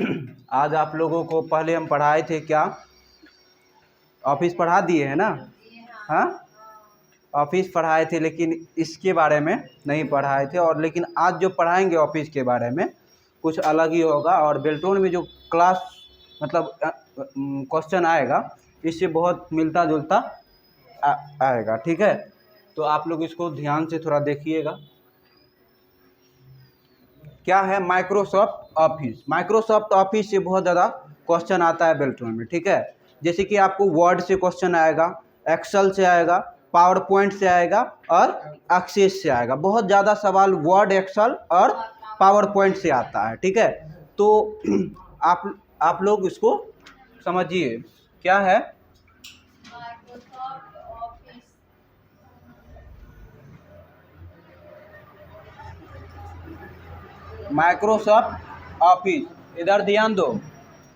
आज आप लोगों को पहले हम पढ़ाए थे क्या, ऑफिस पढ़ा दिए हैं ना। हाँ, ऑफिस पढ़ाए थे लेकिन इसके बारे में नहीं पढ़ाए थे। और लेकिन आज जो पढ़ाएंगे ऑफिस के बारे में कुछ अलग ही होगा। और बेल्ट्रॉन में जो क्लास मतलब क्वेश्चन आएगा इससे बहुत मिलता जुलता आएगा। ठीक है, तो आप लोग इसको ध्यान से थोड़ा देखिएगा। क्या है माइक्रोसॉफ्ट ऑफिस। माइक्रोसॉफ्ट ऑफिस से बहुत ज़्यादा क्वेश्चन आता है बेल्ट्रॉन में। ठीक है, जैसे कि आपको वर्ड से क्वेश्चन आएगा, एक्सेल से आएगा, पावर पॉइंट से आएगा और एक्सेस से आएगा। बहुत ज़्यादा सवाल वर्ड, एक्सेल और पावर पॉइंट से आता है। ठीक है, तो आप लोग इसको समझिए क्या है माइक्रोसॉफ्ट ऑफिस। इधर ध्यान दो,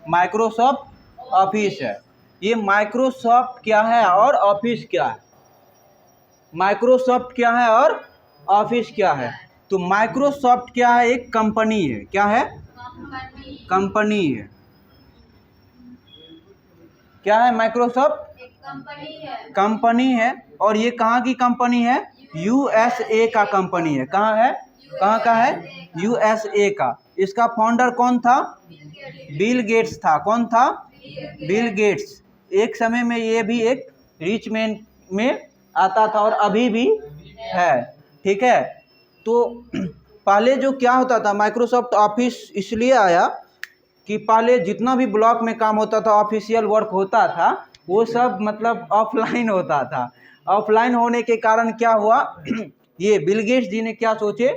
माइक्रोसॉफ्ट ऑफिस है। ये माइक्रोसॉफ्ट क्या है और ऑफिस क्या है। माइक्रोसॉफ्ट क्या है और ऑफिस क्या है। तो माइक्रोसॉफ्ट क्या है, एक कंपनी है। क्या है, कंपनी है। क्या है माइक्रोसॉफ्ट, कंपनी है। और ये कहाँ की कंपनी है, यूएसए का कंपनी है। कहाँ है, कहाँ का है, यूएसए का। इसका फाउंडर कौन था, बिल गेट्स था। कौन था, बिल गेट्स। एक समय में ये भी एक रिच मैन में आता था और अभी भी है। ठीक है, तो पहले जो क्या होता था, माइक्रोसॉफ्ट ऑफिस इसलिए आया कि पहले जितना भी ब्लॉक में काम होता था, ऑफिशियल वर्क होता था, वो सब मतलब ऑफलाइन होता था। ऑफलाइन होने के कारण क्या हुआ ये बिल गेट्स जी ने क्या सोचे,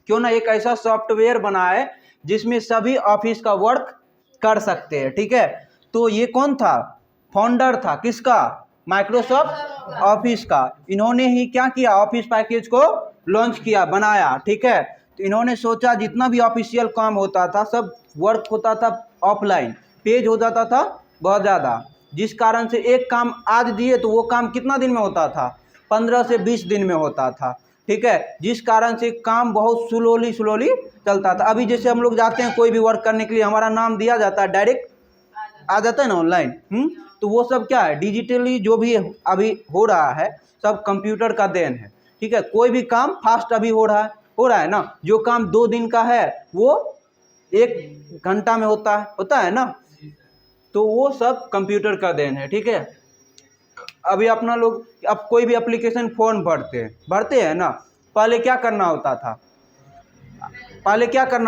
क्यों ना एक ऐसा सॉफ्टवेयर बनाए जिसमें सभी ऑफिस का वर्क कर सकते हैं। ठीक है, तो ये कौन था, फाउंडर था किसका, माइक्रोसॉफ्ट ऑफिस का। इन्होंने ही क्या किया, ऑफिस पैकेज को लॉन्च किया, बनाया। ठीक है, तो इन्होंने सोचा जितना भी ऑफिशियल काम होता था सब वर्क होता था ऑफलाइन, पेज हो जाता था बहुत ज़्यादा, जिस कारण से एक काम आज दिए तो वो काम कितना दिन में होता था, 15 से 20 दिन में होता था। ठीक है, जिस कारण से काम बहुत स्लोली चलता था। अभी जैसे हम लोग जाते हैं कोई भी वर्क करने के लिए, हमारा नाम दिया जाता है, डायरेक्ट आ जाता है ना ऑनलाइन। तो वो सब क्या है, डिजिटली जो भी अभी हो रहा है सब कंप्यूटर का देन है। ठीक है, कोई भी काम फास्ट अभी हो रहा है ना। जो काम 2 दिन का है वो 1 घंटा में होता है ना। तो वो सब कंप्यूटर का देन है। ठीक है, अभी अपना लोग अब कोई भी एप्लीकेशन फॉर्म भरते हैं ना, पहले क्या करना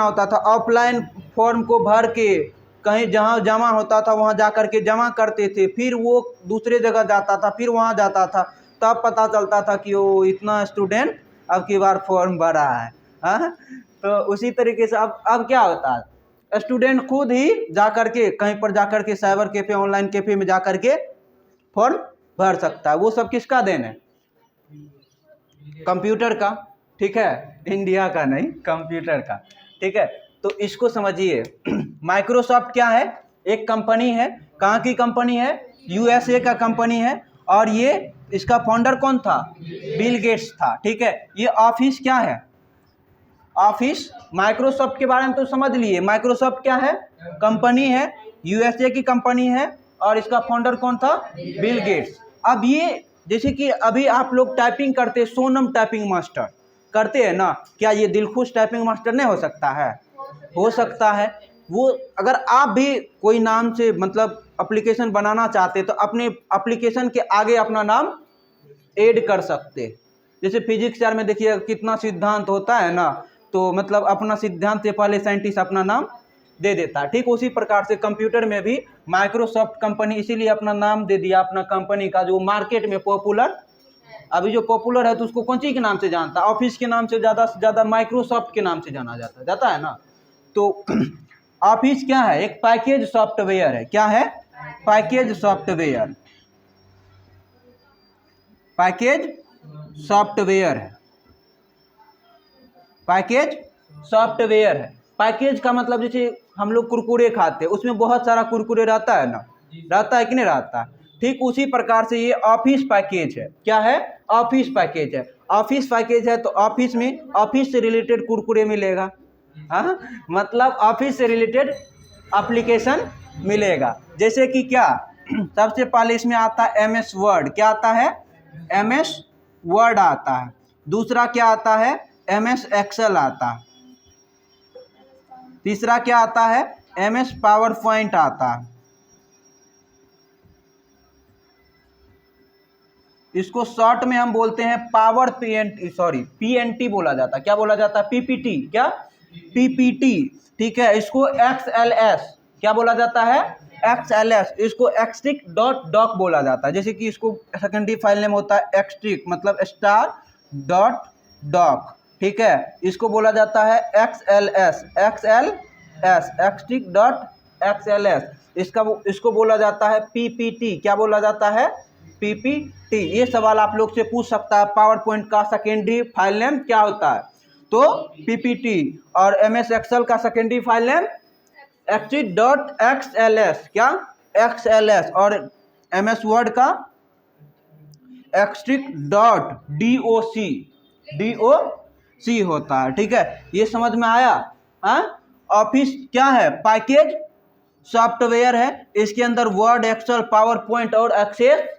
होता था, ऑफलाइन फॉर्म को भर के कहीं जहाँ जमा होता था वहाँ जा कर के जमा करते थे, फिर वो दूसरे जगह जाता था, फिर वहाँ जाता था, तब पता चलता था कि वो इतना स्टूडेंट अब की बार फॉर्म भरा है। हाँ, तो उसी तरीके से अब क्या होता है, स्टूडेंट खुद ही जा कर के कहीं पर जा कर के साइबर कैफे, ऑनलाइन कैफे में जा कर के फॉर्म भर सकता है। वो सब किसका देन है, कंप्यूटर का। ठीक है, इंडिया का नहीं, कंप्यूटर का। ठीक है, तो इसको समझिए माइक्रोसॉफ्ट क्या है, एक कंपनी है। कहाँ की कंपनी है, यूएसए का कंपनी है। और ये इसका फाउंडर कौन था, बिल गेट्स था। ठीक है, ये ऑफिस क्या है, ऑफिस माइक्रोसॉफ्ट के बारे में तो समझ लिए। माइक्रोसॉफ्ट क्या है, कंपनी है, यूएसए की कंपनी है और इसका फाउंडर कौन था, बिल गेट्स। अब ये जैसे कि अभी आप लोग टाइपिंग करते हैं, सोनम टाइपिंग मास्टर करते हैं ना, क्या ये दिलखुश टाइपिंग मास्टर नहीं हो सकता है, हो सकता है। वो अगर आप भी कोई नाम से मतलब एप्लीकेशन बनाना चाहते तो अपने एप्लीकेशन के आगे अपना नाम ऐड कर सकते। जैसे फिजिक्स यार में देखिए कितना सिद्धांत होता है ना, तो मतलब अपना सिद्धांत से पहले साइंटिस्ट अपना नाम दे देता है। ठीक उसी प्रकार से कंप्यूटर में भी माइक्रोसॉफ्ट कंपनी इसीलिए अपना नाम दे दिया अपना कंपनी का, जो मार्केट में पॉपुलर, अभी जो पॉपुलर है तो उसको कौन सी के नाम से जानता है, ऑफिस के नाम से ज़्यादा से ज़्यादा माइक्रोसॉफ्ट के नाम से जाना जाता है ना। तो ऑफिस क्या है, एक पैकेज सॉफ्टवेयर है। क्या है, पैकेज सॉफ्टवेयर, पैकेज सॉफ्टवेयर है, पैकेज सॉफ्टवेयर है। पैकेज का मतलब जैसे हम लोग कुरकुरे खाते हैं, उसमें बहुत सारा कुरकुरे रहता है ना, रहता है कि नहीं रहता है। ठीक उसी प्रकार से ये ऑफिस पैकेज है। क्या है, ऑफिस पैकेज है। ऑफिस पैकेज है तो ऑफिस में ऑफिस से रिलेटेड कुरकुरे मिलेगा। हाँ, मतलब ऑफिस से रिलेटेड एप्लीकेशन मिलेगा। जैसे कि क्या, सबसे पहले इसमें आता है एमएस वर्ड। क्या आता है? एमएस वर्ड आता है। दूसरा क्या आता है? एमएस एक्सेल आता है। तीसरा क्या आता है? एमएस पावर पॉइंट आता है। इसको शॉर्ट में हम बोलते हैं पावर पीएनटी बोला जाता है। क्या बोला जाता है? पीपीटी। क्या? पीपीटी। ठीक है। इसको एक्सएलएस क्या बोला जाता है? एक्सएलएस। इसको एक्सट्रिक डॉट डॉक बोला जाता है। जैसे कि इसको सेकेंडरी फाइल नेम होता है एक्सट्रिक, मतलब स्टार डॉट डॉक। ठीक है। इसको बोला जाता है एक्सएलएस, एक्सएलएस, एक्सट्रिक डॉट एक्सएलएस। इसको बोला जाता है पीपीटी। क्या बोला जाता है? पीपीटी। ये सवाल आप लोग से पूछ सकता है, पावर पॉइंट का सेकेंडरी फाइल नेम क्या होता है? तो पीपीटी। और एमएस एक्सेल का सेकेंडरी फाइल नेम एक्सट्रिक डॉट एक्सएलएस। क्या? एक्सएलएस। और एमएस वर्ड का एक्सट्रिक डॉट डीओसी, डीओसी होता है। ठीक है। ये समझ में आया? ऑफिस क्या है? पैकेज सॉफ्टवेयर है। इसके अंदर वर्ड, एक्सेल, पावर पॉइंट और एक्सेस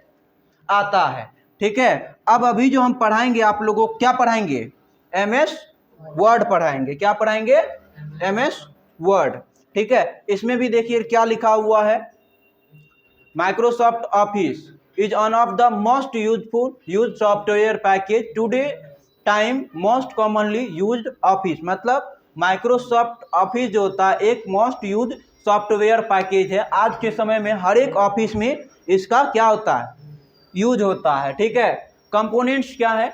आता है। ठीक है। अब अभी जो हम पढ़ाएंगे आप लोगों को, क्या पढ़ाएंगे? एमएस वर्ड पढ़ाएंगे। क्या पढ़ाएंगे? MS word. ठीक है। इसमें भी देखिए क्या लिखा हुआ है, Microsoft office is one of the most used software package today time, most commonly used office. मतलब माइक्रोसॉफ्ट ऑफिस जो होता है एक मोस्ट यूज्ड सॉफ्टवेयर पैकेज है। आज के समय में हर एक ऑफिस में इसका क्या होता है? यूज होता है। ठीक है। कंपोनेंट्स क्या है?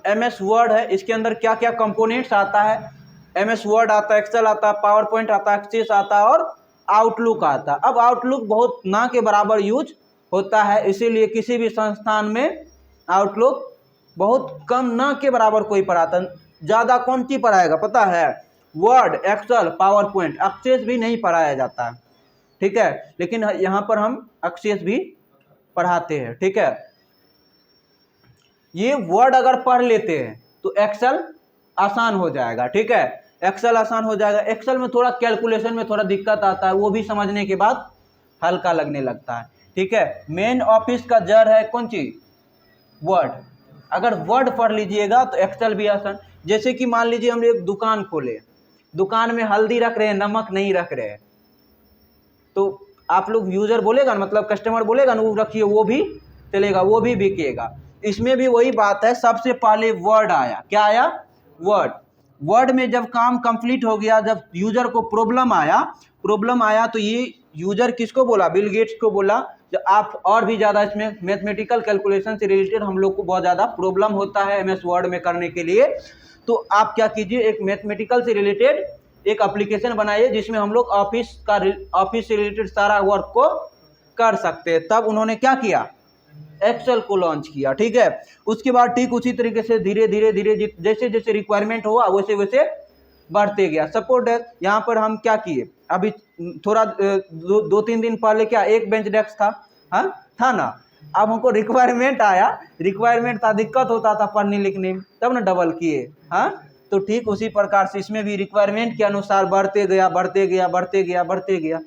एमएस वर्ड है, इसके अंदर क्या क्या कंपोनेंट्स आता है? एमएस वर्ड आता है, एक्सेल आता है, पावर पॉइंट आता है, एक्सेस आता है और आउटलुक आता है। अब आउटलुक बहुत ना के बराबर यूज होता है, इसीलिए किसी भी संस्थान में आउटलुक बहुत कम, ना के बराबर कोई पढ़ाता है। ज़्यादा कौन सी पढ़ाएगा पता है? Word, Excel, PowerPoint. Access भी नहीं पढ़ाया जाता है। ठीक है। लेकिन यहाँ पर हम एक्सेस भी पढ़ाते हैं। ठीक है। ये वर्ड अगर पढ़ लेते हैं तो एक्सेल आसान हो जाएगा। ठीक है। एक्सेल आसान हो जाएगा। एक्सेल में थोड़ा कैलकुलेशन में थोड़ा दिक्कत आता है, वो भी समझने के बाद हल्का लगने लगता है। ठीक है। मेन ऑफिस का जड़ है कौन चीज? वर्ड। अगर वर्ड पढ़ लीजिएगा तो एक्सेल भी आसान। जैसे कि मान लीजिए हम एक दुकान खोले, दुकान में हल्दी रख रहे हैं, नमक नहीं रख रहे हैं, तो आप लोग यूजर बोलेगा ना, मतलब कस्टमर बोलेगा ना वो रखिए, वो भी चलेगा, वो भी बिकेगा। इसमें भी वही बात है, सबसे पहले वर्ड आया। क्या आया? वर्ड। वर्ड में जब काम कंप्लीट हो गया, जब यूजर को प्रॉब्लम आया तो ये यूजर किसको बोला? बिल गेट्स को बोला। जब आप और भी ज़्यादा इसमें मैथमेटिकल कैलकुलेशन से रिलेटेड हम लोग को बहुत ज़्यादा प्रॉब्लम होता है एमएस वर्ड में करने के लिए, तो आप क्या कीजिए, एक मैथमेटिकल से रिलेटेड एक एप्लीकेशन बनाइए जिसमें हम लोग ऑफिस से रिलेटेड सारा वर्क को कर सकते हैं। तब उन्होंने क्या किया? एक्सेल को लॉन्च किया। ठीक है। उसके बाद ठीक उसी तरीके से धीरे धीरे जैसे जैसे रिक्वायरमेंट हुआ वैसे वैसे बढ़ते गया। सपोर्ट है, यहाँ पर हम क्या किए, अभी थोड़ा 2-3 दिन पहले क्या एक बेंच डेस्क था, हाँ था ना। अब हमको रिक्वायरमेंट आया, रिक्वायरमेंट था, दिक्कत होता था पढ़ने लिखने में, तब ना डबल किए। हाँ, तो ठीक उसी प्रकार से इसमें भी रिक्वायरमेंट के अनुसार बढ़ते गया।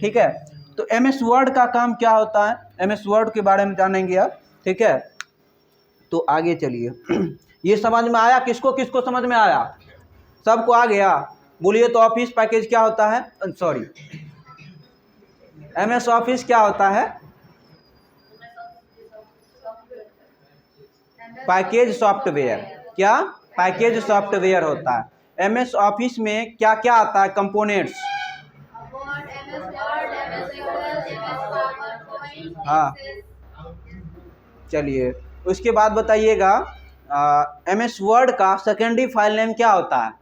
ठीक है। तो एमएस वर्ड का काम क्या होता है, एमएस वर्ड के बारे में जानेंगे आप। ठीक है। तो आगे चलिए। ये समझ में आया? किसको किसको समझ में आया? सबको आ गया? बोलिए तो ऑफिस पैकेज क्या होता है? सॉरी, एमएस ऑफिस क्या होता है? Package software. क्या? पैकेज सॉफ्टवेयर होता है। एमएस ऑफिस में क्या क्या आता है? कंपोनेंट्स। हाँ, चलिए उसके बाद बताइएगा, एमएस वर्ड का सेकेंडरी फाइल नेम क्या होता है?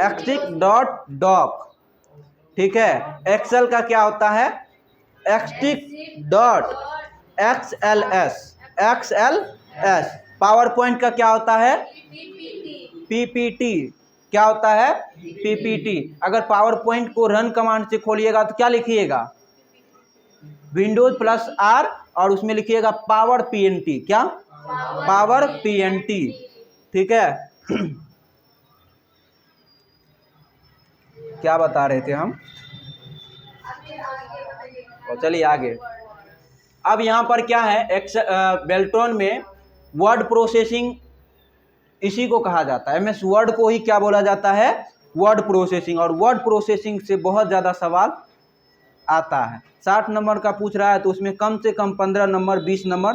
एक्सट्रिक डॉट डॉक। ठीक है। एक्सेल का क्या होता है? एक्सट्रिक dot XLS, XLS. PowerPoint का क्या होता है? पीपीटी। क्या होता है? पीपीटी। अगर पावर पॉइंट को रन कमांड से खोलिएगा तो क्या लिखिएगा? विंडोज प्लस आर और उसमें लिखिएगा पावर पीएनटी। क्या? Power PNT. ठीक है। क्या बता रहे थे हम? चलिए आगे। अब यहाँ पर क्या है, बेल्ट्रॉन में वर्ड प्रोसेसिंग इसी को कहा जाता है। एमएस वर्ड को ही क्या बोला जाता है? Word processing. और वर्ड प्रोसेसिंग से बहुत ज़्यादा सवाल आता है। 60 नंबर का पूछ रहा है तो उसमें कम से कम 15 नंबर 20 नंबर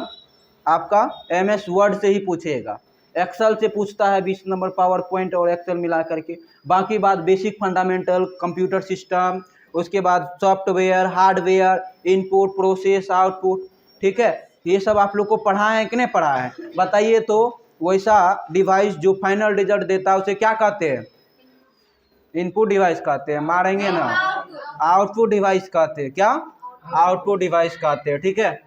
आपका एमएस वर्ड से ही पूछेगा। एक्सेल से पूछता है 20 नंबर, पावर पॉइंट और एक्सेल मिला करके। बाकी बात बेसिक फंडामेंटल कंप्यूटर सिस्टम, उसके बाद software, hardware, input, process, output. ठीक है, ये सब आप लोग को पढ़ा है कि नहीं पढ़ा है? बताइए तो। वैसा डिवाइस जो फाइनल रिजल्ट देता है उसे क्या कहते हैं? इनपुट डिवाइस कहते हैं। मारेंगे ना? आउटपुट डिवाइस कहते हैं। क्या? आउटपुट डिवाइस कहते हैं। ठीक है,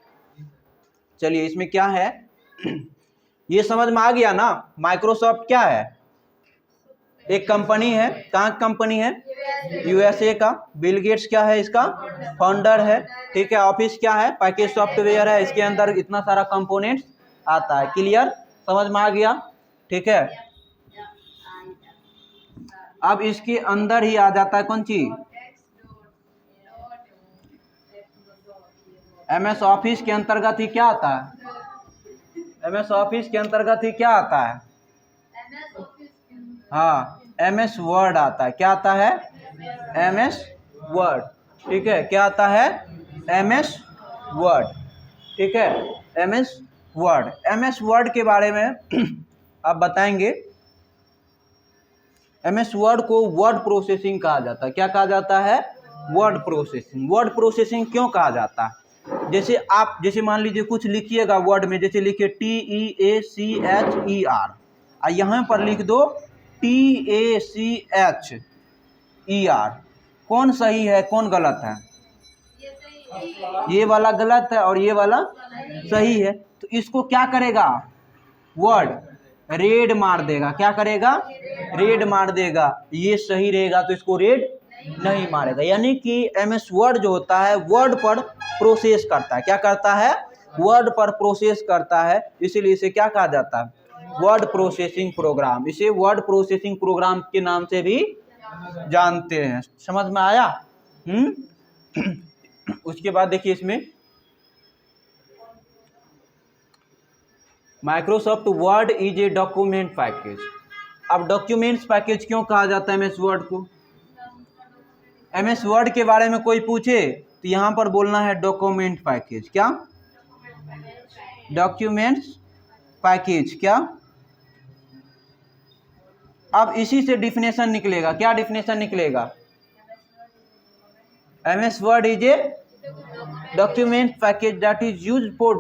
चलिए इसमें क्या है ये समझ में आ गया ना? माइक्रोसॉफ्ट क्या है? एक कंपनी है। कहाँ कंपनी है? यूएसए का। बिल गेट्स क्या है? इसका फाउंडर है। ठीक है। ऑफिस क्या है? पैकेज सॉफ्टवेयर है। इसके अंदर इतना सारा कंपोनेंट्स आता है। क्लियर? समझ में आ गया? ठीक है। अब इसके अंदर ही आ जाता है कौन चीज? एमएस ऑफिस के अंतर्गत ही क्या आता है? एमएस ऑफिस के अंतर्गत ही क्या आता है? हाँ, एमएस वर्ड आता है। क्या आता है? MS word. ठीक है, क्या आता है? MS word. ठीक है, एमएस वर्ड। एमएस वर्ड के बारे में आप बताएंगे। एमएस वर्ड को वर्ड प्रोसेसिंग कहा जाता है। क्या कहा जाता है? Word processing. वर्ड प्रोसेसिंग क्यों कहा जाता है? जैसे मान लीजिए कुछ लिखिएगा वर्ड में, जैसे लिखिए TEACHER, यहाँ पर लिख दो TACHER। कौन सही है कौन गलत है? ये वाला गलत है और ये वाला सही है। तो इसको क्या करेगा? वर्ड रेड मार देगा। क्या करेगा? रेड मार देगा। ये सही रहेगा तो इसको रेड नहीं मारेगा। यानी कि एमएस वर्ड जो होता है वर्ड पर प्रोसेस करता है। क्या करता है? वर्ड पर प्रोसेस करता है। इसीलिए इसे क्या कहा जाता है? Word processing program. इसे वर्ड प्रोसेसिंग प्रोग्राम के नाम से भी जानते हैं। समझ में आया? उसके बाद देखिए इसमें Microsoft word is a document package. अब डॉक्यूमेंट्स पैकेज क्यों कहा जाता है एमएस वर्ड को? एमएस वर्ड के बारे में कोई पूछे तो यहां पर बोलना है डॉक्यूमेंट पैकेज। क्या? Documents package. क्या? अब इसी से डिफिनेशन निकलेगा। क्या डिफिनेशन निकलेगा? MS word is a document package that is used for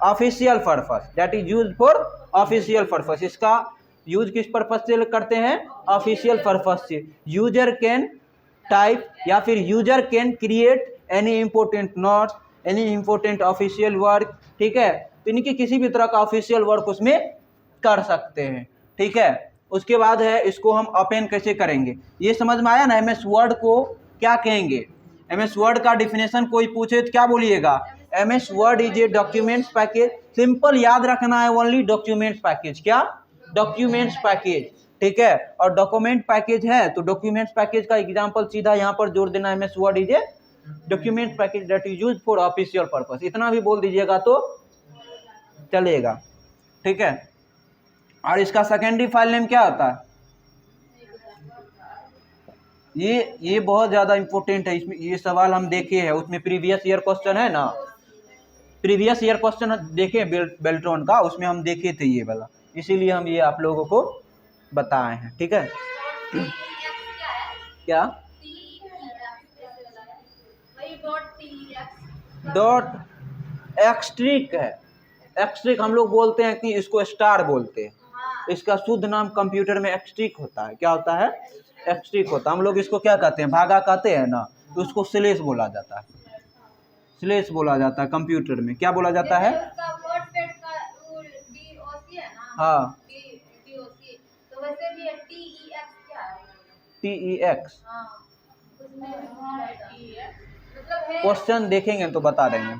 official purpose. That is used for official purpose. इसका यूज किस पर्पस से करते हैं? ऑफिशियल पर्पस से। यूजर कैन टाइप या फिर user can create any important notes, any important official work. ठीक है, तो इनकी किसी भी तरह का ऑफिशियल वर्क उसमें कर सकते हैं। ठीक है, उसके बाद है इसको हम ओपन कैसे करेंगे। ये समझ में आया ना? एमएस वर्ड को क्या कहेंगे? एमएस वर्ड का डिफिनेशन कोई पूछे तो क्या बोलिएगा? MS word is a documents package. Simple याद रखना है, ओनली डॉक्यूमेंट्स पैकेज। क्या? Documents package. ठीक है, और डॉक्यूमेंट पैकेज है तो डॉक्यूमेंट्स पैकेज का एग्जांपल सीधा यहाँ पर जोड़ देना। MS word is a document package that is used for official purpose. इतना भी बोल दीजिएगा तो चलेगा। ठीक है, और इसका सेकेंडरी फाइल नेम क्या होता है? ये बहुत ज्यादा इंपॉर्टेंट है। इसमें ये सवाल हम देखे हैं, उसमें प्रीवियस ईयर क्वेश्चन है ना, प्रीवियस ईयर क्वेश्चन देखे बेल्ट्रॉन का, उसमें हम देखे थे ये वाला, इसीलिए हम ये आप लोगों को बताए हैं। ठीक है, क्या? डॉट एक्सट्रिक है। एक्सट्रिक हम लोग बोलते हैं कि इसको स्टार बोलते हैं। इसका शुद्ध नाम कंप्यूटर में एक्सट्रिक होता है। क्या होता है? एक्सट्रिक होता है। हम लोग इसको क्या कहते हैं? भागा कहते हैं ना, तो उसको स्लेश बोला जाता है। स्लेश बोला जाता है कंप्यूटर में। क्या बोला जाता है? हाँ, TEX। क्वेश्चन देखेंगे तो बता देंगे।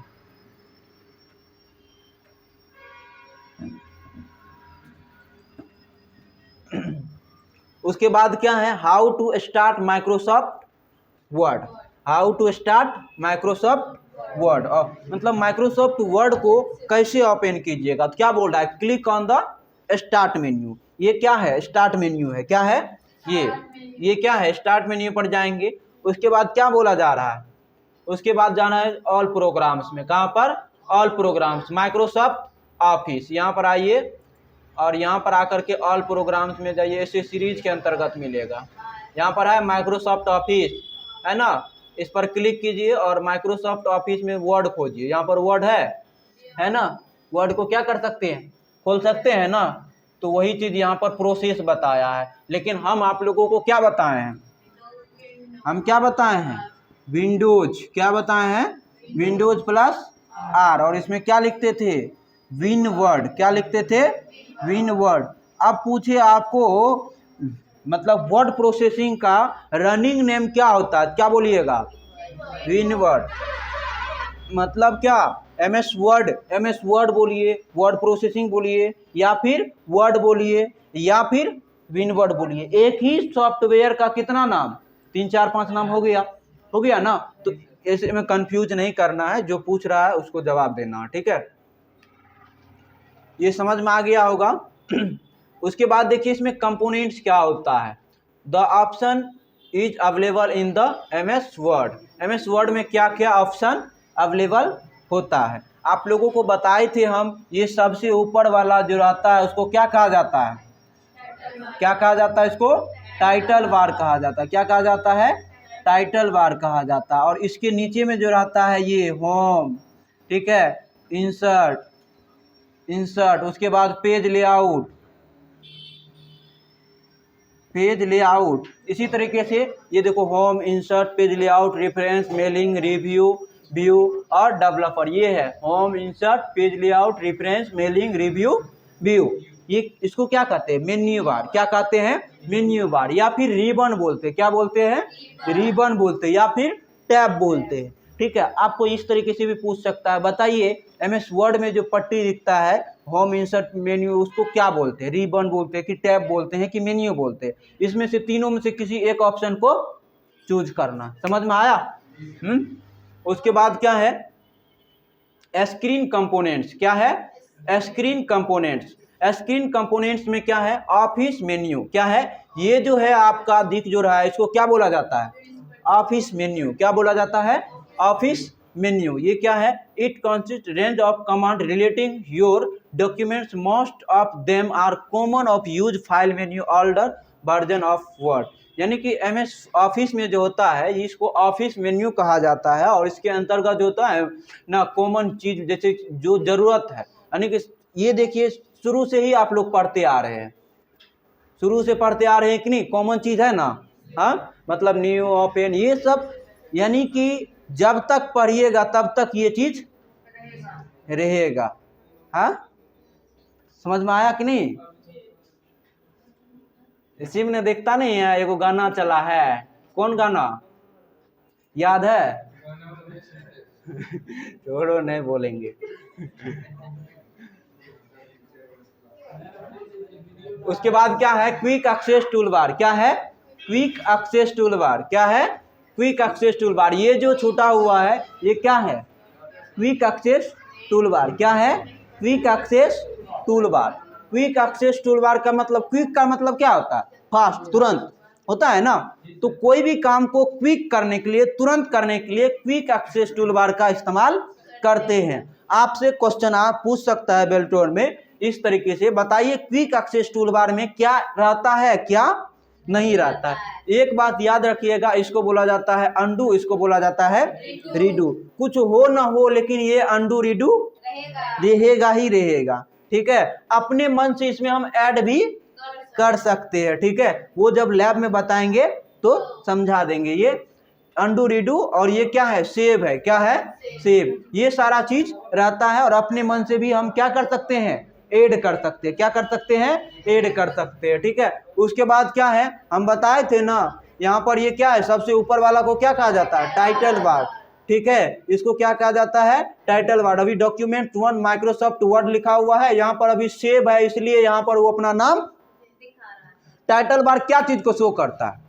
उसके बाद क्या है, how to start Microsoft Word. How to start Microsoft Word, मतलब माइक्रोसॉफ्ट वर्ड को कैसे ओपन कीजिएगा। तो क्या बोल रहा है, click on the start menu. ये क्या है, स्टार्ट मेन्यू है। क्या है ये क्या है, स्टार्ट मेन्यू पर जाएंगे। उसके बाद क्या बोला जा रहा है, उसके बाद जाना है ऑल प्रोग्राम्स में। कहाँ पर, ऑल प्रोग्राम्स, माइक्रोसॉफ्ट ऑफिस। यहाँ पर आइए और यहाँ पर आकर के ऑल प्रोग्राम्स में जाइए, इसे सीरीज के अंतर्गत मिलेगा। यहाँ पर है माइक्रोसॉफ्ट ऑफिस, है ना, इस पर क्लिक कीजिए और माइक्रोसॉफ्ट ऑफिस में वर्ड खोजिए। यहाँ पर वर्ड है ना, वर्ड को क्या कर सकते हैं, खोल सकते हैं ना। तो वही चीज़ यहाँ पर प्रोसेस बताया है, लेकिन हम आप लोगों को क्या बताए हैं, हम क्या बताए हैं, विंडोज। क्या बताए हैं, विंडोज प्लस आर, और इसमें क्या लिखते थे, विन वर्ड। क्या लिखते थे, विन वर्ड। अब पूछे आपको मतलब वर्ड प्रोसेसिंग का रनिंग नेम क्या होता है, क्या बोलिएगा, विन वर्ड। मतलब क्या, एमएस वर्ड बोलिए, वर्ड प्रोसेसिंग बोलिए, या फिर वर्ड बोलिए, या फिर विन वर्ड बोलिए। एक ही सॉफ्टवेयर का कितना नाम, 3 4 5 नाम हो गया ना। तो ऐसे में कंफ्यूज नहीं करना है, जो पूछ रहा है उसको जवाब देना है, ठीक है। ये समझ में आ गया होगा। उसके बाद देखिए इसमें कंपोनेंट्स क्या होता है। The option is available in the MS word. MS word में क्या क्या ऑप्शन अवेलेबल होता है, आप लोगों को बताए थे हम। ये सबसे ऊपर वाला जो रहता है उसको क्या कहा जाता है, क्या कहा जाता है, इसको टाइटल बार कहा जाता है। क्या कहा जाता है, टाइटल बार कहा जाता है। और इसके नीचे में जो रहता है ये होम, ठीक है, इंसर्ट, उसके बाद पेज लेआउट। इसी तरीके से ये देखो, home, insert, page layout, reference, mailing, review, view और डेवलपर। ये है home, insert, page layout, reference, mailing, review, view. ये इसको क्या कहते हैं, मेन्यू बार। क्या कहते हैं, मेन्यू बार, या फिर रिबन बोलते हैं। क्या बोलते हैं, रिबन बोलते हैं, या फिर टैब बोलते हैं, ठीक है। आपको इस तरीके से भी पूछ सकता है, बताइए एमएस वर्ड में जो पट्टी दिखता है, होम, इंसर्ट, मेन्यू, उसको क्या बोलते हैं, रिबन बोलते हैं कि टैब बोलते हैं कि मेन्यू बोलते हैं। इसमें से तीनों में से किसी एक ऑप्शन को चूज करना। समझ में आया। उसके बाद क्या है, स्क्रीन कंपोनेंट्स। क्या है, स्क्रीन कंपोनेंट्स। स्क्रीन कंपोनेंट्स में क्या है, ऑफिस मेन्यू। क्या है, ये जो है आपका दिख जो रहा है, इसको क्या बोला जाता है, ऑफिस मेन्यू। क्या बोला जाता है, ऑफिस मेन्यू। ये क्या है, it consist range of command relating your documents, most of them are common of use file menu older version of Word. यानी कि एमएस ऑफिस में जो होता है इसको ऑफिस मेन्यू कहा जाता है, और इसके अंतर्गत जो होता है ना कॉमन चीज, जैसे जो जरूरत है। यानी कि ये देखिए शुरू से ही आप लोग पढ़ते आ रहे हैं, शुरू से पढ़ते आ रहे हैं कि नहीं, कॉमन चीज है ना। हाँ, मतलब न्यू, ओपन, ये सब, यानी कि जब तक पढ़िएगा तब तक ये चीज रहेगा। हाँ, समझ में आया कि नहीं। इसी में देखता नहीं है, एगो गाना चला है, कौन गाना याद है, छोड़ो नहीं बोलेंगे। उसके बाद क्या है, क्विक एक्सेस टूल बार। क्या है, क्विक एक्सेस टूल बार। क्या है, क्विक एक्सेस टूल बार। ये जो छूटा हुआ है ये क्या है, क्विक एक्सेस टूल बार। क्या है, quick access tool bar. Quick access tool bar का मतलब, क्विक का मतलब क्या होता है, फास्ट, तुरंत होता है ना। तो कोई भी काम को क्विक करने के लिए, तुरंत करने के लिए क्विक एक्सेस टूल बार का इस्तेमाल करते हैं। आपसे क्वेश्चन आप पूछ सकता है बेल्टोन में इस तरीके से, बताइए क्विक एक्सेस टूल बार में क्या रहता है, क्या नहीं रहता है। एक बात याद रखिएगा, इसको बोला जाता है अंडू, इसको बोला जाता है रीडू। कुछ हो ना हो लेकिन ये अंडू रीडू रहेगा ही रहेगा, ठीक है। अपने मन से इसमें हम ऐड भी कर सकते हैं, ठीक है। वो जब लैब में बताएंगे तो समझा देंगे। ये अंडू रीडू, और ये क्या है, सेव है। क्या है, सेव। ये सारा चीज रहता है, और अपने मन से भी हम क्या कर सकते हैं, ऐड कर सकते हैं। क्या कर सकते हैं, ऐड कर सकते हैं, ठीक है। उसके बाद क्या है, हम बताए थे ना, यहाँ पर ये क्या है, सबसे ऊपर वाला को क्या कहा जाता है, टाइटल बार। ठीक है, इसको क्या कहा जाता है, टाइटल बार। अभी डॉक्यूमेंट 1 माइक्रोसॉफ्ट वर्ड लिखा हुआ है, यहाँ पर अभी सेव है, इसलिए यहाँ पर वो अपना नाम टाइटल बार क्या चीज को शो करता है,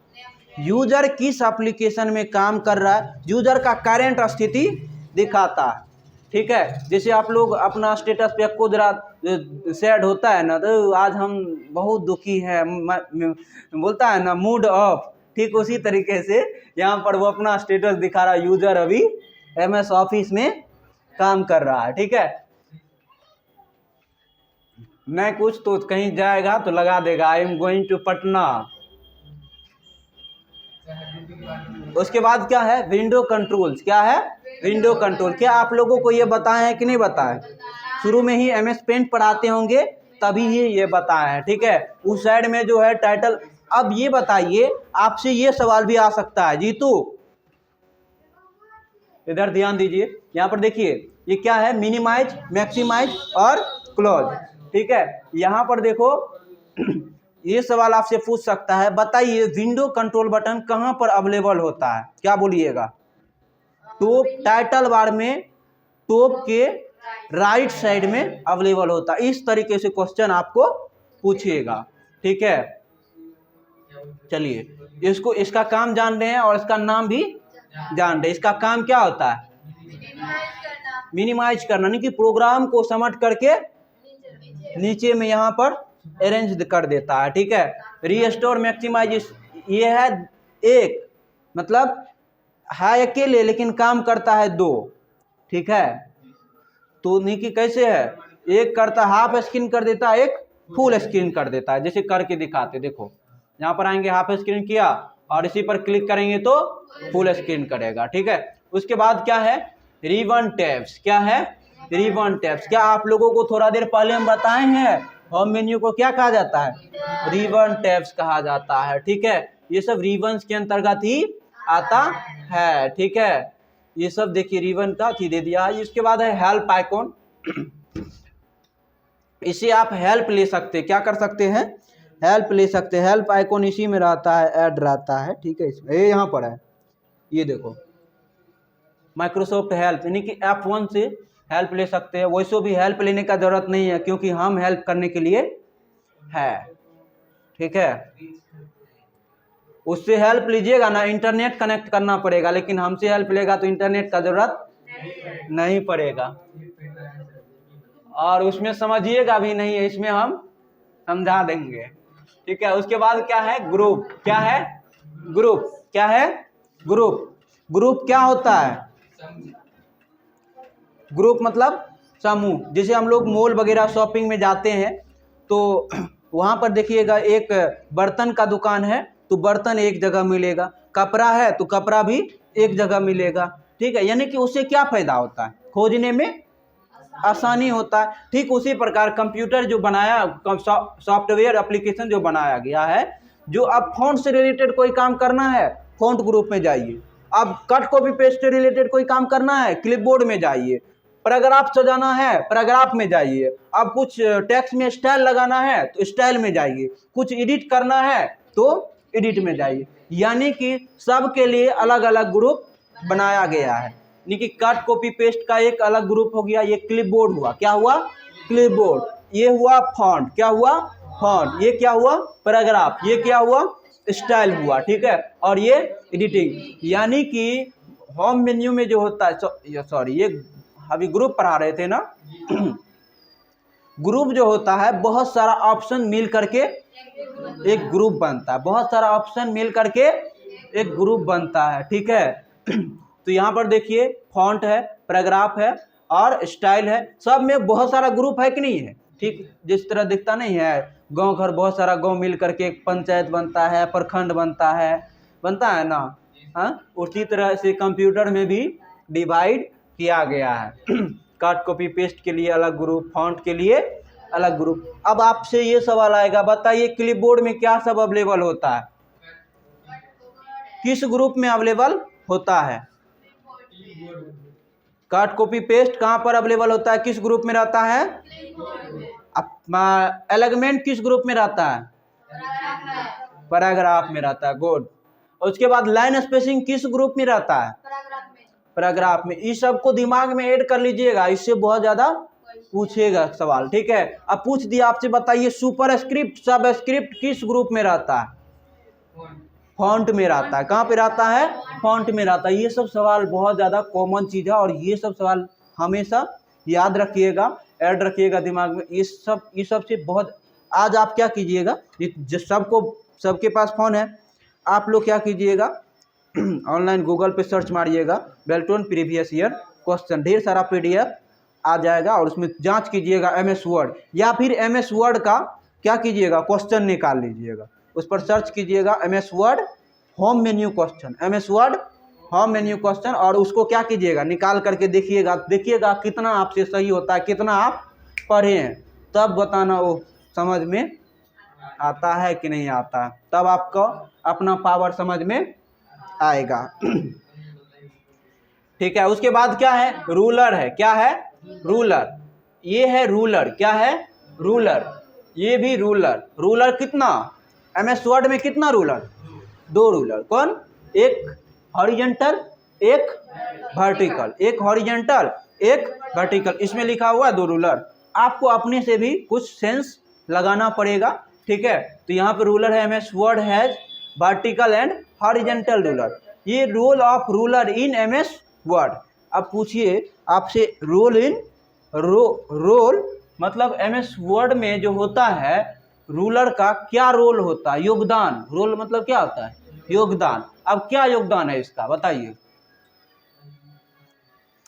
यूजर किस एप्लीकेशन में काम कर रहा है, यूजर का करंट स्थिति दिखाता है। ठीक है, जैसे आप लोग अपना स्टेटस पे खुद रात सैड होता है ना, तो आज हम बहुत दुखी है, बोलता है ना मूड ऑफ, ठीक उसी तरीके से यहाँ पर वो अपना स्टेटस दिखा रहा है, यूजर अभी MS ऑफिस में काम कर रहा है। ठीक है, मैं कुछ तो कहीं जाएगा तो लगा देगा I am going to Patna. उसके बाद क्या है, विंडो कंट्रोल्स। क्या है, विंडो कंट्रोल। क्या आप लोगों को ये बताए हैं कि नहीं बताए, शुरू में ही MS पेंट पढ़ाते होंगे तभी ये बताए हैं। ठीक है, उस साइड में जो है टाइटल। अब ये बताइए, आपसे ये सवाल भी आ सकता है, जीतू इधर ध्यान दीजिए, यहाँ पर देखिए ये क्या है, मिनिमाइज, मैक्सिमाइज और क्लोज। ठीक है, यहाँ पर देखो ये सवाल आपसे पूछ सकता है, बताइए विंडो कंट्रोल बटन कहाँ पर अवेलेबल होता है, क्या बोलिएगा, टॉप टाइटल बार में टॉप के राइट साइड में अवेलेबल होता है। इस तरीके से क्वेश्चन आपको पूछिएगा। ठीक है, चलिए इसको, इसका काम जान रहे हैं और इसका नाम भी जान रहे हैं। इसका काम क्या होता है, मिनिमाइज करना, यानी कि प्रोग्राम को समझ करके नीचे में यहाँ पर अरेंज कर देता है। ठीक है, रीस्टोर, मैक्सिमाइज, ये है एक, मतलब है अकेले लेकिन काम करता है दो। ठीक है, तो नीचे कैसे है, एक करता हाफ स्क्रीन कर देता है, एक फुल स्क्रीन कर देता है। जैसे करके दिखाते, देखो यहाँ पर आएंगे, हाफ स्क्रीन किया और इसी पर क्लिक करेंगे तो फुल स्क्रीन करेगा। ठीक है, उसके बाद क्या है, रिबन टैब्स। क्या है, रिबन टैब्स। क्या आप लोगों को थोड़ा देर पहले हम बताए हैं, होम मेन्यू को क्या कहा जाता है, रिबन टैब्स कहा जाता है। ठीक है, ये सब रिबन्स के अंतर्गत ही आता है। ठीक है, ये सब देखिए रिबन का थी दे दिया है। इसके बाद है हेल्प आइकॉन, इसे आप हेल्प ले सकते, क्या कर सकते हैं, हेल्प ले सकते हैं। हेल्प आइकॉन इसी में रहता है, ऐड रहता है। ठीक है, इसमें ये यहाँ पर है, ये देखो माइक्रोसॉफ्ट हेल्प, यानी कि F1 से हेल्प ले सकते हैं। वैसे भी हेल्प लेने का जरूरत नहीं है क्योंकि हम हेल्प करने के लिए है। ठीक है, उससे हेल्प लीजिएगा ना, इंटरनेट कनेक्ट करना पड़ेगा, लेकिन हमसे हेल्प लेगा तो इंटरनेट का जरूरत नहीं पड़ेगा और उसमें समझिएगा भी नहीं है, इसमें हम समझा देंगे। ठीक है, उसके बाद क्या है, ग्रुप। क्या है, ग्रुप। क्या है, ग्रुप। ग्रुप क्या होता है, ग्रुप मतलब समूह। जैसे हम लोग मॉल वगैरह शॉपिंग में जाते हैं तो वहाँ पर देखिएगा एक बर्तन का दुकान है तो बर्तन एक जगह मिलेगा, कपड़ा है तो कपड़ा भी एक जगह मिलेगा। ठीक है, यानी कि उससे क्या फायदा होता है, खोजने में आसानी होता है। ठीक उसी प्रकार कंप्यूटर जो बनाया, सॉफ्टवेयर एप्लीकेशन जो बनाया गया है, जो अब फॉन्ट से रिलेटेड कोई काम करना है फॉन्ट ग्रुप में जाइए, अब कट कॉपी पेस्ट से रिलेटेड कोई काम करना है क्लिपबोर्ड में जाइए, पैराग्राफ सजाना है पैराग्राफ में जाइए, अब कुछ टेक्स्ट में स्टाइल लगाना है तो स्टाइल में जाइए, कुछ एडिट करना है तो एडिट में जाइए। यानी कि सबके लिए अलग अलग ग्रुप बनाया गया है। यानी कि कट कॉपी पेस्ट का एक अलग ग्रुप हो गया, ये क्लिपबोर्ड हुआ, क्या हुआ, क्लिपबोर्ड। ये हुआ फॉन्ट, क्या हुआ, फॉन्ट। ये क्या हुआ, पैराग्राफ। ये क्या हुआ, स्टाइल हुआ। ठीक है, और ये एडिटिंग। यानी कि होम मेन्यू में जो होता है, सॉरी ये अभी ग्रुप पढ़ा रहे थे ना ग्रुप जो होता है बहुत सारा ऑप्शन मिल करके एक ग्रुप बनता है, बहुत सारा ऑप्शन मिल करके एक ग्रुप बनता है। ठीक है, तो यहाँ पर देखिए फॉन्ट है, पैराग्राफ है और स्टाइल है, सब में बहुत सारा ग्रुप है कि नहीं है। ठीक जिस तरह दिखता नहीं है, गांव घर बहुत सारा गांव मिल करके एक पंचायत बनता है, प्रखंड बनता है ना। हाँ, उसी तरह से कंप्यूटर में भी डिवाइड किया गया है। कट कॉपी पेस्ट के लिए अलग ग्रुप, फॉन्ट के लिए अलग ग्रुप। अब आपसे ये सवाल आएगा, बताइए क्लिपबोर्ड में क्या सब अवेलेबल होता है, किस ग्रुप में अवेलेबल होता है। कट कॉपी पेस्ट कहाँ पर अवेलेबल होता है, किस ग्रुप में रहता है। एलिमेंट किस ग्रुप में रहता है, पैराग्राफ में रहता है। गुड। उसके बाद लाइन स्पेसिंग किस ग्रुप में रहता है, पैराग्राफ में। इस सब को दिमाग में ऐड कर लीजिएगा, इससे बहुत ज़्यादा पूछेगा सवाल, ठीक है। अब पूछ दिया आपसे, बताइए सुपरस्क्रिप्ट सबस्क्रिप्ट किस ग्रुप में रहता है? फॉन्ट में रहता है। कहाँ पे रहता है? फॉन्ट में रहता है। ये सब सवाल बहुत ज़्यादा कॉमन चीज़ है और ये सब सवाल हमेशा याद रखिएगा, ऐड रखिएगा दिमाग में। ये सब से बहुत, आज आप क्या कीजिएगा, सबके पास फ़ोन है, आप लोग क्या कीजिएगा, ऑनलाइन गूगल पे सर्च मारिएगा बेल्टोन प्रीवियस ईयर क्वेश्चन, ढेर सारा PDF आ जाएगा और उसमें जांच कीजिएगा MS वर्ड, या फिर MS वर्ड का क्या कीजिएगा, क्वेश्चन निकाल लीजिएगा, उस पर सर्च कीजिएगा MS word home menu question, MS word home menu question, और उसको क्या कीजिएगा, निकाल करके देखिएगा कितना आपसे सही होता है, कितना आप पढ़े हैं, तब बताना वो समझ में आता है कि नहीं आता है, तब आपको अपना पावर समझ में आएगा। ठीक है। उसके बाद क्या है, रूलर है। क्या है? रूलर। ये है रूलर। क्या है? रूलर। ये भी रूलर। रूलर कितना, MS वर्ड में कितना रूलर? 2 रूलर। कौन? एक हॉरिजॉन्टल, एक वर्टिकल, एक हॉरिजॉन्टल, एक वर्टिकल, इसमें लिखा हुआ है 2 रूलर। आपको अपने से भी कुछ सेंस लगाना पड़ेगा, ठीक है। तो यहाँ पे रूलर है, MS Word has vertical and horizontal ruler. ये role of ruler in MS Word. अब पूछिए आपसे, रोल मतलब MS वर्ड में जो होता है रूलर का क्या रोल होता है? योगदान। रोल मतलब क्या होता है? योगदान। अब क्या योगदान है इसका, बताइए।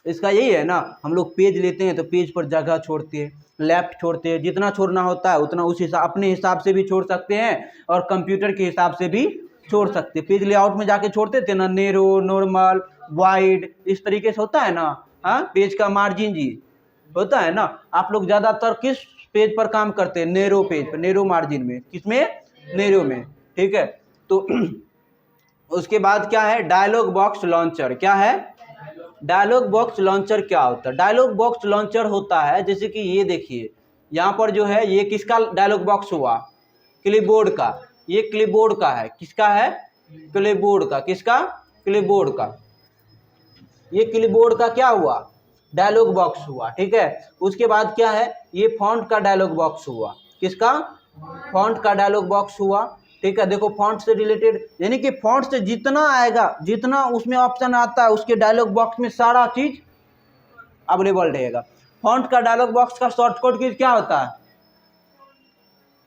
इसका यही है ना, हम लोग पेज लेते हैं तो पेज पर जगह छोड़ते हैं, लेफ्ट छोड़ते हैं, जितना छोड़ना होता है उतना उस हिसाब, अपने हिसाब से भी छोड़ सकते हैं और कंप्यूटर के हिसाब से भी छोड़ सकते हैं। पेज लेआउट में जाके छोड़ते थे ना, नेरो, नॉर्मल, वाइड, इस तरीके से होता है ना। हाँ, पेज का मार्जिन जी होता है ना। आप लोग ज़्यादातर किस पेज पर काम करते हैं? नेरो पेज पर, नेरो मार्जिन में। किसमें? नेरो में, ठीक है। तो उसके बाद क्या है, डायलॉग बॉक्स लॉन्चर। क्या है? डायलॉग बॉक्स लॉन्चर क्या होता है? डायलॉग बॉक्स लॉन्चर होता है, जैसे कि ये देखिए यहाँ पर जो है, ये किसका डायलॉग बॉक्स हुआ? क्लिपबोर्ड का। ये क्लिपबोर्ड का है। किसका है? क्लिपबोर्ड का। किसका? क्लिपबोर्ड का। ये क्लिपबोर्ड का क्या हुआ? डायलॉग बॉक्स हुआ, ठीक है। उसके बाद क्या है, ये फॉन्ट का डायलॉग बॉक्स हुआ। किसका? फॉन्ट का डायलॉग बॉक्स हुआ, ठीक है। देखो फॉन्ट से रिलेटेड, यानी कि फॉन्ट से जितना आएगा, जितना उसमें ऑप्शन आता है, उसके डायलॉग बॉक्स में सारा चीज अवेलेबल रहेगा। फॉन्ट का डायलॉग बॉक्स का शॉर्टकट की क्या होता है?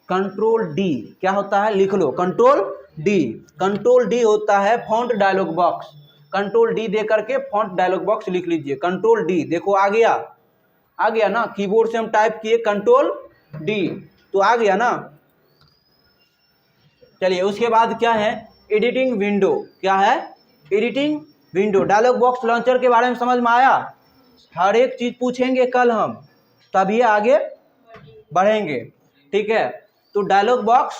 Ctrl D। क्या होता है? लिख लो, Ctrl D। Ctrl D होता है font dialog box. Ctrl D दे करके फॉन्ट डायलॉग बॉक्स लिख लीजिए, Ctrl D। देखो आ गया, आ गया ना। कीबोर्ड से हम टाइप किए Ctrl D तो आ गया ना। चलिए, उसके बाद क्या है, एडिटिंग विंडो। क्या है? Editing window. Dialog box launcher के बारे में समझ में आया? हर एक चीज पूछेंगे कल हम, तभी आगे बढ़ेंगे, ठीक है। तो डायलॉग बॉक्स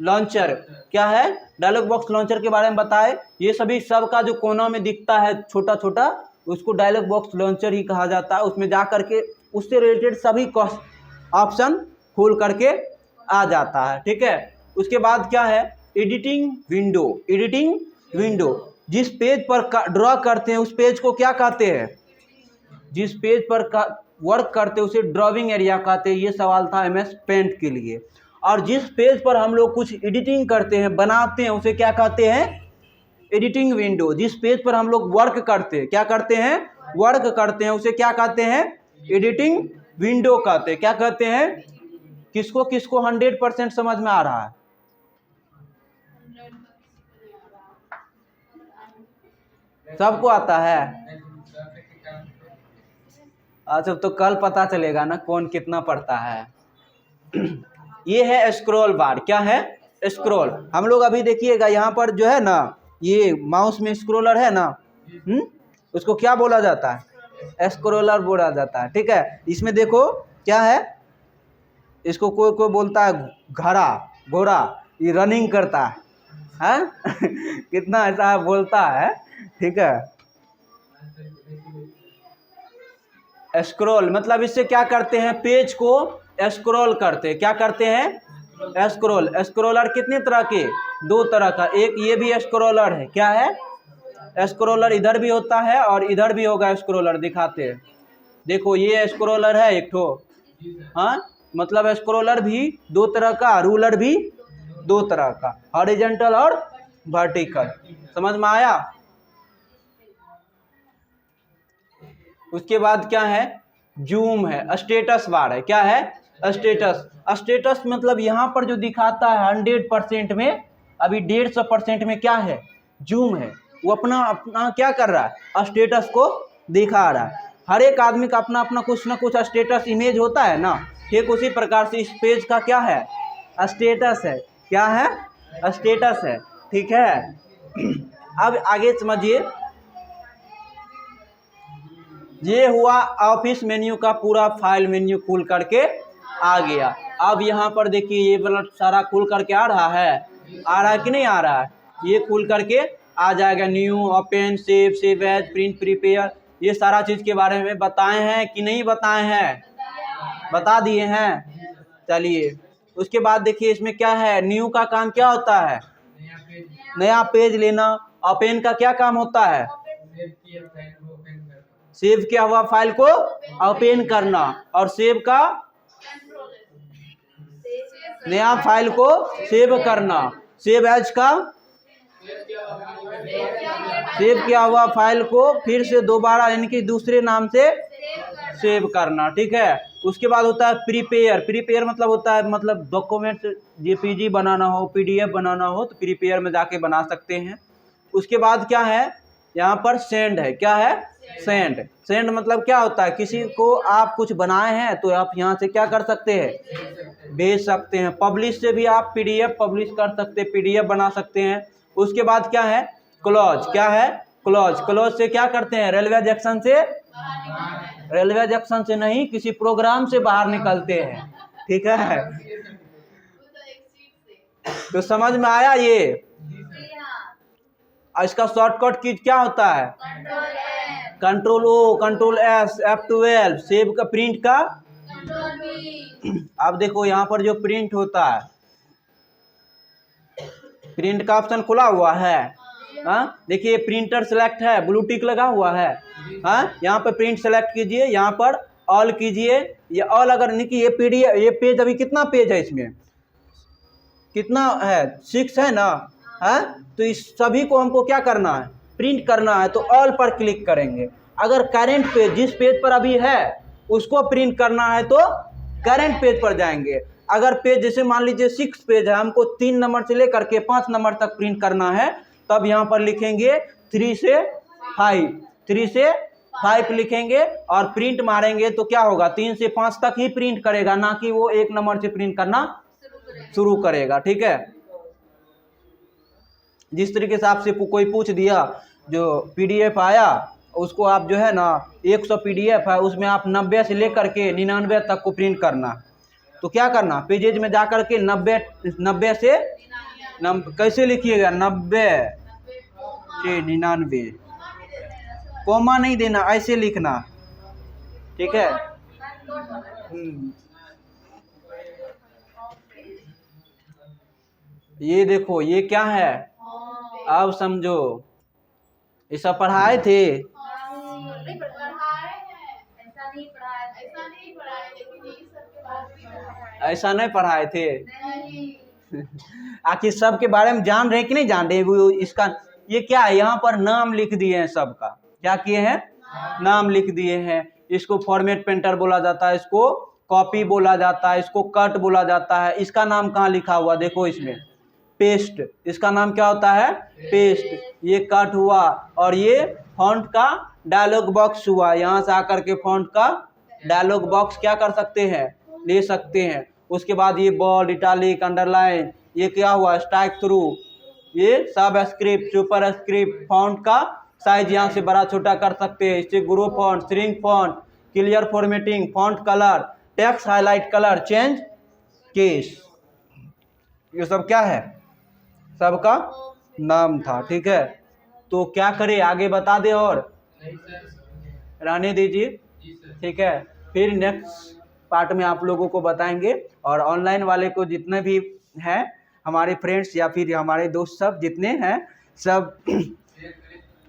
लॉन्चर क्या है? डायलॉग बॉक्स लॉन्चर के बारे में बताए। ये सभी सब का जो कोना में दिखता है छोटा छोटा, उसको डायलॉग बॉक्स लॉन्चर ही कहा जाता है। उसमें जा करके उससे रिलेटेड सभी ऑप्शन खोल करके आ जाता है, ठीक है। उसके बाद क्या है, एडिटिंग विंडो। एडिटिंग विंडो, जिस पेज पर ड्रॉ करते हैं उस पेज को क्या कहते हैं? जिस पेज पर वर्क करते हैं उसे ड्राइंग एरिया कहते हैं। ये सवाल था MS पेंट के लिए। और जिस पेज पर हम लोग कुछ एडिटिंग करते हैं, बनाते हैं, उसे क्या कहते हैं? Editing window. जिस पेज पर हम लोग वर्क करते हैं, क्या करते हैं? वर्क करते हैं, उसे क्या कहते हैं? एडिटिंग विंडो कहते हैं। क्या कहते हैं? किसको किसको 100% समझ में आ रहा है? सबको आता है? अच्छा, तो कल पता चलेगा ना कौन कितना पढ़ता है। ये है स्क्रॉल बार। क्या है? स्क्रॉल। हम लोग अभी देखिएगा यहाँ पर जो है ना, ये माउस में स्क्रॉलर है ना, उसको क्या बोला जाता है? स्क्रॉलर बोला जाता है, ठीक है। इसमें देखो क्या है, इसको कोई कोई बोलता है घोड़ा, ये रनिंग करता है, कितना ऐसा बोलता है, ठीक है। स्क्रॉल मतलब इससे क्या करते हैं? पेज को स्क्रॉल करते हैं। क्या करते हैं? स्क्रॉल। स्क्रॉलर कितने तरह के? 2 तरह का। एक ये भी स्क्रॉलर है। क्या है? स्क्रोलर इधर भी होता है और इधर भी होगा स्क्रोलर, दिखाते हैं। देखो ये स्क्रोलर है एक ठो, हाँ, मतलब स्क्रोलर भी दो तरह का, रूलर भी दो तरह का, हॉरिजॉन्टल और वर्टिकल। समझ में आया? उसके बाद क्या है, जूम है, स्टेटस बार है। क्या है? स्टेटस। स्टेटस मतलब यहाँ पर जो दिखाता है 100% में, अभी 150% में क्या है, जूम है। वो अपना अपना क्या कर रहा है, स्टेटस को दिखा रहा है। हर एक आदमी का अपना अपना कुछ ना कुछ स्टेटस इमेज होता है ना, ठीक उसी प्रकार से इस पेज का क्या है, स्टेटस है। क्या है? स्टेटस है, ठीक है। अब आगे समझिए, ये हुआ ऑफिस मेन्यू का पूरा फाइल मेन्यू खुल करके आ गया। अब यहाँ पर देखिए ये वाला सारा खुल करके आ रहा है कि नहीं आ रहा है? ये खुल करके आ जाएगा। New, open, save as, print, prepare, ये सारा चीज़ के बारे में बताए हैं कि नहीं बताए हैं? बता दिए हैं। चलिए उसके बाद देखिए इसमें क्या है, न्यू का काम क्या होता है, नया पेज लेना। ओपन का क्या काम होता है, सेव किया हुआ फाइल को ओपन करना। और सेव का, नया फाइल को सेव करना। सेव एज का, सेव किया हुआ फाइल को फिर से दोबारा यानी कि दूसरे नाम से सेव करना, ठीक है। उसके बाद होता है प्रिपेयर। प्रिपेयर मतलब होता है, मतलब डॉक्यूमेंट जेपीजी बनाना हो, पीडीएफ बनाना हो तो प्रिपेयर में जाके बना सकते हैं। उसके बाद क्या है, यहाँ पर सेंड है। क्या है? सेंड। सेंड मतलब क्या होता है, किसी को आप कुछ बनाए हैं तो आप यहाँ से क्या कर सकते हैं, भेज सकते हैं। पब्लिश से भी आप पीडीएफ पब्लिश कर सकते हैं, पीडीएफ बना सकते हैं। उसके बाद क्या है, क्लोज। क्या है? क्लोज। क्लोज से क्या करते हैं, रेलवे जंक्शन से, रेलवे जंक्शन से नहीं, किसी प्रोग्राम से बाहर निकलते हैं, ठीक है। तो समझ में आया ये? इसका शॉर्टकट की क्या होता है, control O, control S, F12। Save का, प्रिंट का, अब देखो यहाँ पर जो प्रिंट होता है, प्रिंट का ऑप्शन खुला हुआ है। हाँ देखिए प्रिंटर सेलेक्ट है, ब्लू टिक लगा हुआ है। हाँ यहाँ पर प्रिंट सेलेक्ट कीजिए, यहाँ पर ऑल कीजिए। ये ऑल अगर नहीं कि ये पीडीएफ, ये पेज अभी कितना पेज है, इसमें कितना है, 6 है ना। हाँ तो इस सभी को हमको क्या करना है, प्रिंट करना है, तो ऑल पर क्लिक करेंगे। अगर करेंट पेज, जिस पेज पर अभी है उसको प्रिंट करना है तो करेंट पेज पर जाएंगे। अगर पेज जैसे मान लीजिए 6 पेज है, हमको 3 नंबर से लेकर के 5 नंबर तक प्रिंट करना है, तब यहाँ पर लिखेंगे 3 से 5, 3 से 5 लिखेंगे और प्रिंट मारेंगे तो क्या होगा, 3 से 5 तक ही प्रिंट करेगा, ना कि वो 1 नंबर से प्रिंट करना शुरू करेगा, ठीक है। जिस तरीके से आपसे कोई पूछ दिया, जो पीडीएफ आया उसको आप जो है ना 100 पीडीएफ है, उसमें आप 90 से लेकर के 99 तक को प्रिंट करना, तो क्या करना, पेजेज में जाकर के 90 से कैसे लिखिएगा, 90 से 99, कोमा नहीं देना, ऐसे लिखना, ठीक है। ये देखो ये क्या है, अब समझो, ये सब पढ़ाए थे, ऐसा नहीं पढ़ाए थे। आखिर सब के बारे में जान रहे कि नहीं जान रहे, वो इसका ये क्या है, यहाँ पर नाम लिख दिए हैं सबका, क्या किए हैं, नाम लिख दिए हैं। इसको फॉर्मेट पेंटर बोला जाता है, इसको कॉपी बोला जाता है, इसको कट बोला जाता है। इसका नाम कहाँ लिखा हुआ, देखो इसमें पेस्ट, इसका नाम क्या होता है, पेस्ट। ये कट हुआ और ये फॉन्ट का डायलॉग बॉक्स हुआ, यहाँ से आकर के फॉन्ट का डायलॉग बॉक्स क्या कर सकते हैं, ले सकते हैं। उसके बाद ये बोल्ड, इटालिक, अंडरलाइन, ये क्या हुआ, स्ट्राइक थ्रू, ये सब स्क्रिप्ट, सुपर स्क्रिप्ट, फॉन्ट का साइज यहाँ से बड़ा छोटा कर सकते हैं, इससे grow font, shrink font, clear formatting, font colour, text highlight colour, change case, ये सब क्या है, सबका नाम था, ठीक है। तो क्या करें, आगे बता दे और रहने दीजिए, ठीक है। फिर नेक्स्ट पार्ट में आप लोगों को बताएंगे। और ऑनलाइन वाले को जितने भी हैं हमारे फ्रेंड्स या फिर हमारे दोस्त सब जितने हैं, सब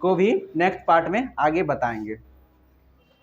को भी नेक्स्ट पार्ट में आगे बताएंगे।